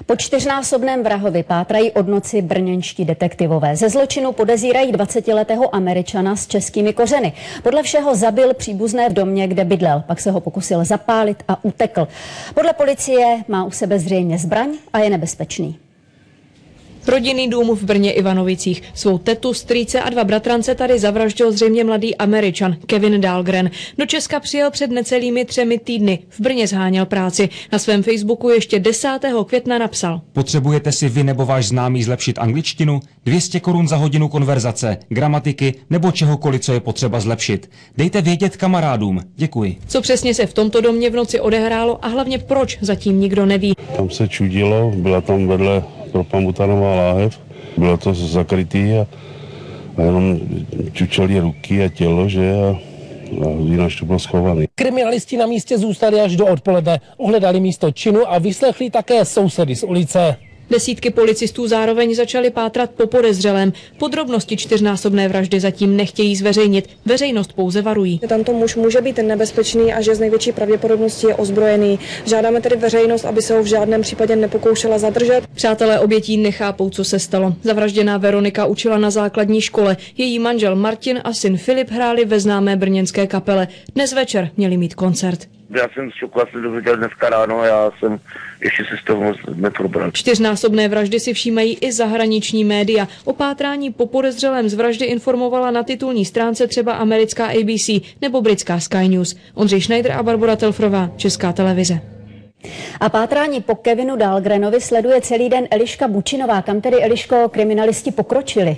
Po 4násobném vrahovi pátrají od noci brněnští detektivové. Ze zločinu podezírají 20letého Američana s českými kořeny. Podle všeho zabil příbuzné v domě, kde bydlel. Pak se ho pokusil zapálit a utekl. Podle policie má u sebe zřejmě zbraň a je nebezpečný. Rodinný dům v Brně Ivanovicích. Svou tetu, strýce a dva bratrance tady zavraždil zřejmě mladý Američan Kevin Dahlgren. Do Česka přijel před necelými 3 týdny. V Brně zháněl práci. Na svém Facebooku ještě 10. května napsal: Potřebujete si vy nebo váš známý zlepšit angličtinu? 200 korun za hodinu konverzace, gramatiky nebo čehokoliv, co je potřeba zlepšit. Dejte vědět kamarádům. Děkuji. Co přesně se v tomto domě v noci odehrálo a hlavně proč, zatím nikdo neví. Tam se čudilo, byla tam vedle propambutanová láhev, bylo to zakrytý a jenom čučely ruky a tělo, že a jinak to bylo schovaný. Kriminalisti na místě zůstali až do odpoledne, ohledali místo činu a vyslechli také sousedy z ulice. Desítky policistů zároveň začali pátrat po podezřelém. Podrobnosti 4násobné vraždy zatím nechtějí zveřejnit. Veřejnost pouze varují. Tento muž může být nebezpečný a že z největší pravděpodobností je ozbrojený. Žádáme tedy veřejnost, aby se ho v žádném případě nepokoušela zadržet. Přátelé obětí nechápou, co se stalo. Zavražděná Veronika učila na základní škole. Její manžel Martin a syn Filip hráli ve známé brněnské kapele. Dnes večer měli mít koncert. Já jsem z šoku asi dozvěděl dneska ráno a já jsem ještě se z toho moc neprobral. 4násobné vraždy si všímají i zahraniční média. O pátrání po podezřelém z vraždy informovala na titulní stránce třeba americká ABC nebo britská Sky News. Ondřej Schneider a Barbora Telfrová, Česká televize. A pátrání po Kevinu Dahlgrenovi sleduje celý den Eliška Bučinová. Kam tedy, Eliško, kriminalisti pokročili?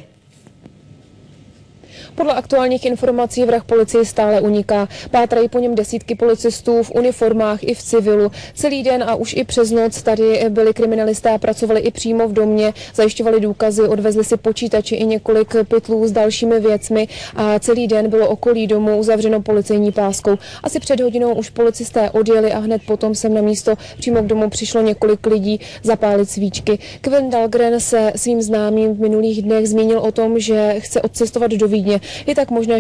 Podle aktuálních informací vrah policii stále uniká. Pátrají po něm desítky policistů v uniformách i v civilu. Celý den a už i přes noc tady byli kriminalisté a pracovali i přímo v domě, zajišťovali důkazy, odvezli si počítače i několik pytlů s dalšími věcmi a celý den bylo okolí domu uzavřeno policejní páskou. Asi před hodinou už policisté odjeli a hned potom sem na místo přímo k domu přišlo několik lidí zapálit svíčky. Kevin Dahlgren se svým známým v minulých dnech zmínil o tom, že chce odcestovat do Vídně. Je tak možné,